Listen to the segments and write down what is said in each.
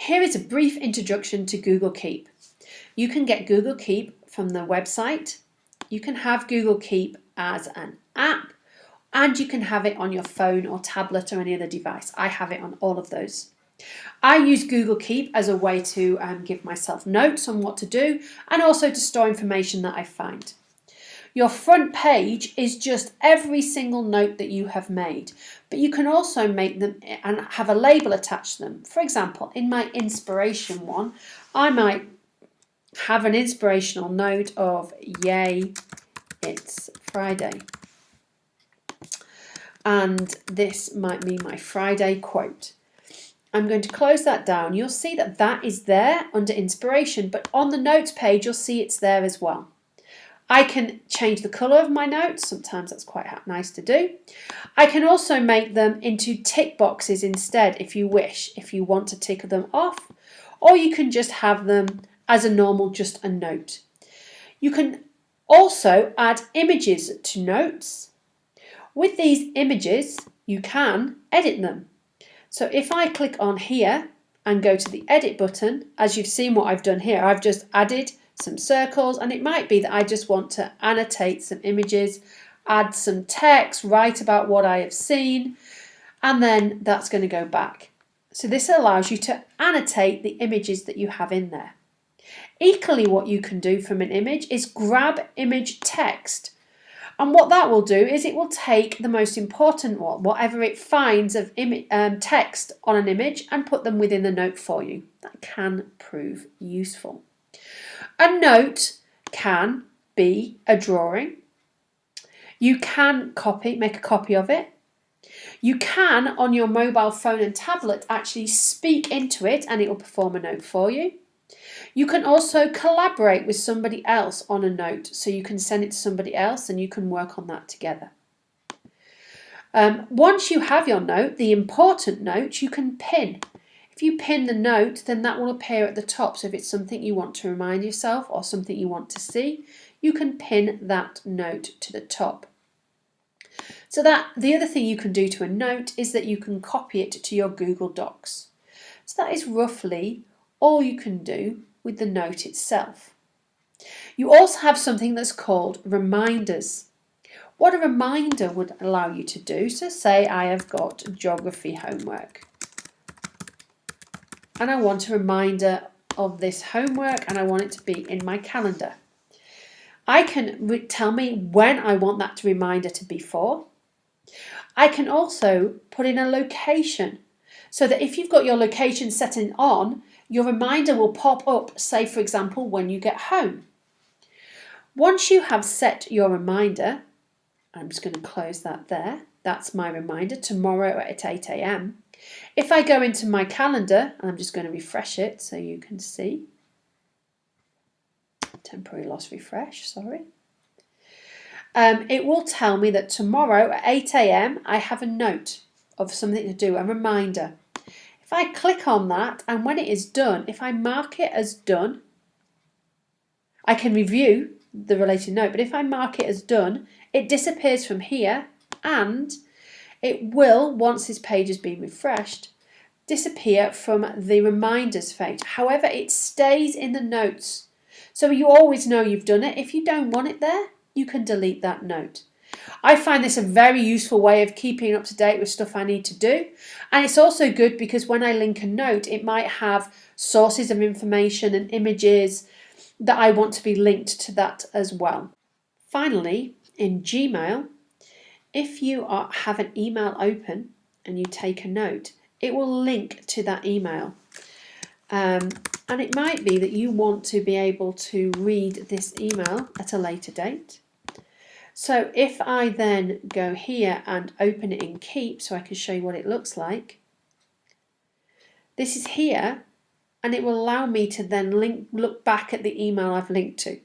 Here is a brief introduction to Google Keep. You can get Google Keep from the website. You can have Google Keep as an app, and you can have it on your phone or tablet or any other device. I have it on all of those. I use Google Keep as a way to give myself notes on what to do and also to store information that I find. Your front page is just every single note that you have made, but you can also make them and have a label attached to them. For example, in my inspiration one, I might have an inspirational note of "Yay, it's Friday." And this might be my Friday quote. I'm going to close that down. You'll see that that is there under inspiration, but on the notes page, you'll see it's there as well. I can change the colour of my notes. Sometimes that's quite nice to do. I can also make them into tick boxes instead if you wish, if you want to tick them off, or you can just have them as a normal, just a note. You can also add images to notes. With these images, you can edit them. So if I click on here and go to the edit button, as you've seen what I've done here, I've just added some circles, and it might be that I just want to annotate some images, add some text, write about what I have seen, and then that's going to go back. So this allows you to annotate the images that you have in there. Equally, what you can do from an image is grab image text. And what that will do is it will take the most important one, whatever it finds of text on an image, and put them within the note for you. That can prove useful. A note can be a drawing. You can make a copy of it. You can, on your mobile phone and tablet, actually speak into it and it will perform a note for you. You can also collaborate with somebody else on a note, so you can send it to somebody else and you can work on that together. Once you have your note, the important note, you can pin. If you pin the note, then that will appear at the top. So if it's something you want to remind yourself or something you want to see, you can pin that note to the top. So the other thing you can do to a note is that you can copy it to your Google Docs. So that is roughly all you can do with the note itself. You also have something that's called reminders. What a reminder would allow you to do, so say I have got geography homework and I want a reminder of this homework and I want it to be in my calendar. I can tell me when I want that reminder to be for. I can also put in a location so that if you've got your location setting on, your reminder will pop up, say for example, when you get home. Once you have set your reminder, I'm just going to close that there. That's my reminder, tomorrow at 8 AM. If I go into my calendar, and I'm just going to refresh it so you can see. Temporary loss refresh, sorry. It will tell me that tomorrow at 8 AM I have a note of something to do, a reminder. If I click on that, and when it is done, if I mark it as done, I can review the related note, but if I mark it as done, it disappears from here, and it will, once this page has been refreshed, disappear from the reminders page. However, it stays in the notes, so you always know you've done it. If you don't want it there, you can delete that note. I find this a very useful way of keeping up to date with stuff I need to do, and it's also good because when I link a note, it might have sources of information and images that I want to be linked to that as well. Finally, in Gmail, if you have an email open and you take a note, it will link to that email. And it might be that you want to be able to read this email at a later date. So if I then go here and open it in Keep so I can show you what it looks like, this is here, and it will allow me to then look back at the email I've linked to.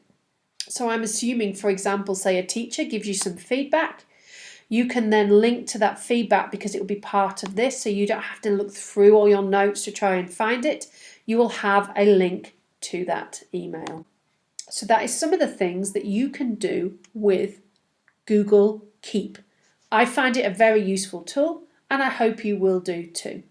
So I'm assuming, for example, say a teacher gives you some feedback, you can then link to that feedback because it will be part of this, so you don't have to look through all your notes to try and find it. You will have a link to that email. So that is some of the things that you can do with Google Keep. I find it a very useful tool, and I hope you will do too.